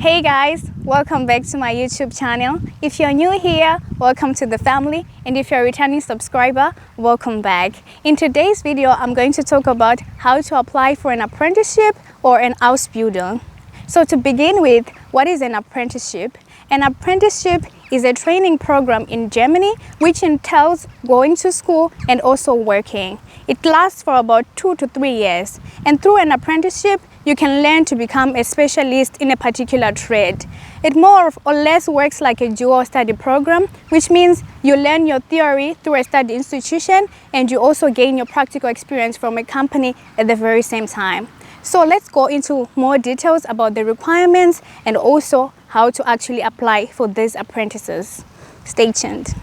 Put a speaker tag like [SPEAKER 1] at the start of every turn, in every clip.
[SPEAKER 1] Hey guys, welcome back to my YouTube channel. If you're new here, welcome to the family, and if you're a returning subscriber, welcome back. In today's video, I'm going to talk about how to apply for an apprenticeship or an Ausbildung. So to begin with, what is an apprenticeship? An apprenticeship is a training program in Germany which entails going to school and also working. It lasts for about 2 to 3 years, and through an apprenticeship you can learn to become a specialist in a particular trade. It more or less works like a dual study program, which means you learn your theory through a study institution and you also gain your practical experience from a company at the very same time. So let's go into more details about the requirements and also how to actually apply for these apprentices. Stay tuned.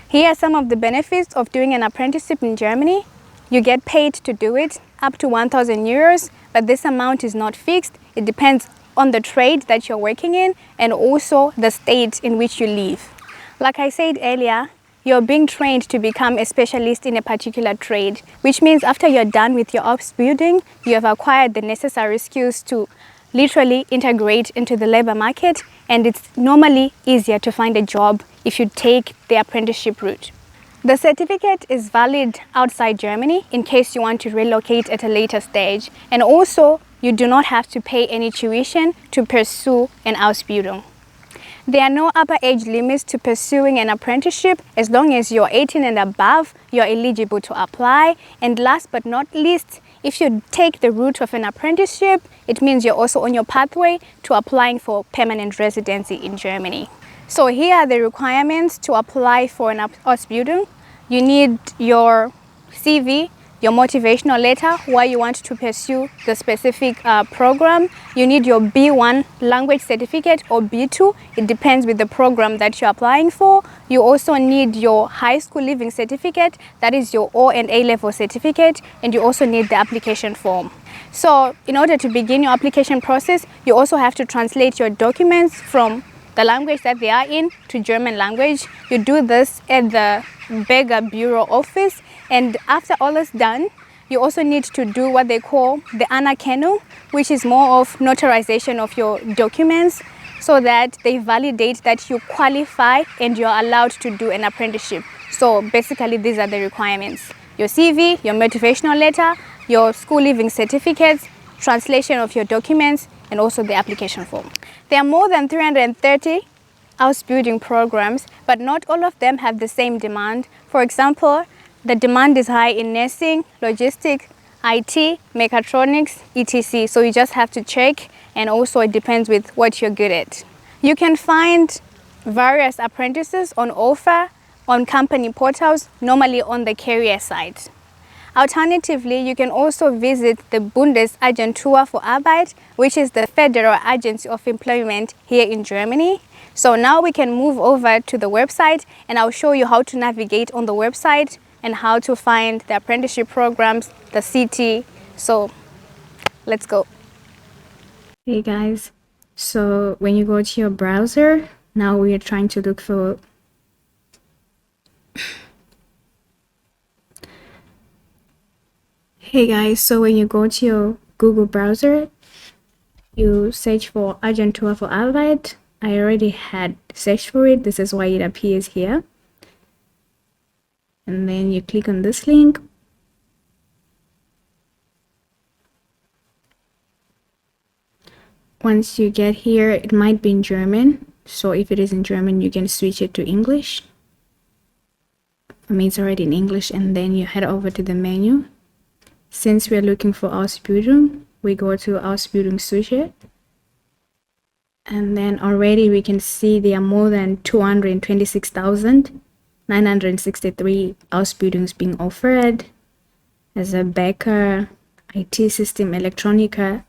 [SPEAKER 1] Here are some of the benefits of doing an apprenticeship in Germany. You get paid to do it, up to 1,000 euros, but this amount is not fixed. It depends on the trade that you're working in and also the state in which you live. Like I said earlier, you're being trained to become a specialist in a particular trade, which means after you're done with your Ausbildung, you have acquired the necessary skills to literally integrate into the labor market, and it's normally easier to find a job if you take the apprenticeship route. The certificate is valid outside Germany in case you want to relocate at a later stage, and also you do not have to pay any tuition to pursue an Ausbildung. There are no upper age limits to pursuing an apprenticeship. As long as you're 18 and above, you're eligible to apply. And last but not least, if you take the route of an apprenticeship, it means you're also on your pathway to applying for permanent residency in Germany. So here are the requirements to apply for an Ausbildung. You need your CV, your motivational letter, why you want to pursue the specific program. You need your B1 language certificate or B2. It depends with the program that you're applying for. You also need your high school leaving certificate, that is your O and A level certificate, and you also need the application form. So in order to begin your application process, you also have to translate your documents from the language that they are in to German language. You do this at the Beggar Bureau office, and after all is done, you also need to do what they call the Annerkenung, which is more of notarization of your documents so that they validate that you qualify and you're allowed to do an apprenticeship. So basically these are the requirements: your CV, your motivational letter, your school leaving certificates, translation of your documents, and also the application form. There are more than 330 Ausbildung programs, but not all of them have the same demand. For example, the demand is high in nursing, logistics, IT, mechatronics, etc. So you just have to check, and also it depends with what you're good at. You can find various apprentices on offer on company portals, normally on the career site. Alternatively, you can also visit the Bundesagentur für Arbeit, which is the Federal Agency of Employment here in Germany. So now we can move over to the website, and I'll show you how to navigate on the website and how to find the apprenticeship programs, the city. So let's go. Hey guys, so when you go to your browser, now we are trying to look for Hey guys, so when you go to your Google browser, you search for Agentur für Arbeit. I already had searched for it. This is why it appears here. And then you click on this link. Once you get here, it might be in German. So if it is in German, you can switch it to English. I mean, it's already in English, and then you head over to the menu. Since we are looking for Ausbildung, we go to Ausbildungssuche, and then already we can see there are more than 226,963 Ausbildungs being offered as a Bäcker, IT system, Elektroniker.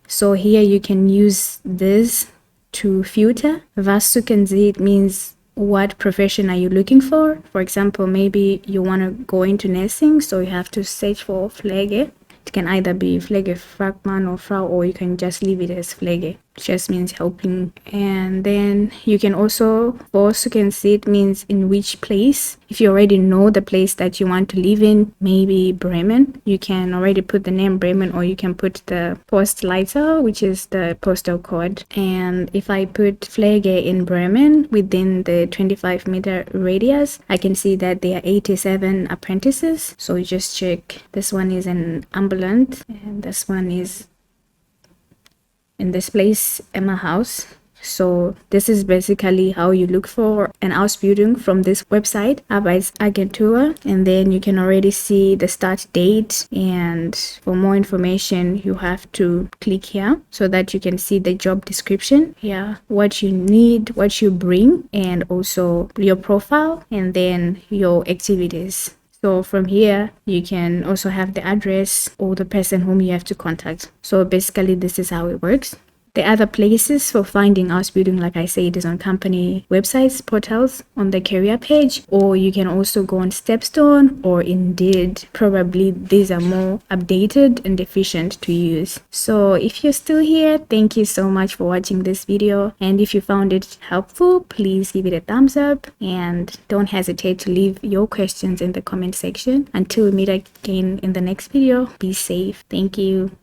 [SPEAKER 1] So here you can use this to filter. Was suchen Sie? It means what profession are you looking for? For example, maybe you want to go into nursing, so you have to search for Pflege. It can either be Pflegefachmann or Frau, or you can just leave it as Pflege. just means helping. And then you can also, vorsuchen means in which place. If you already know the place that you want to live in, maybe Bremen, you can already put the name Bremen, or you can put the Postleiter, which is the postal code. And if I put Pflege in Bremen within the 25-meter radius, I can see that there are 87 apprentices. So you just check. This one is an ambulant, and this one is in this place, Emma House. So this is basically how you look for an Ausbildung from this website, Arbeitsagentur, and then you can already see the start date. And for more information, you have to click here so that you can see the job description here, what you need, what you bring, and also your profile, and then your activities. So from here, you can also have the address or the person whom you have to contact. So basically, this is how it works. The other places for finding Ausbildung, like I said, is on company websites, portals, on the career page, or you can also go on Stepstone or Indeed. Probably these are more updated and efficient to use. So if you're still here, thank you so much for watching this video. And if you found it helpful, please give it a thumbs up and don't hesitate to leave your questions in the comment section. Until we meet again in the next video, be safe. Thank you.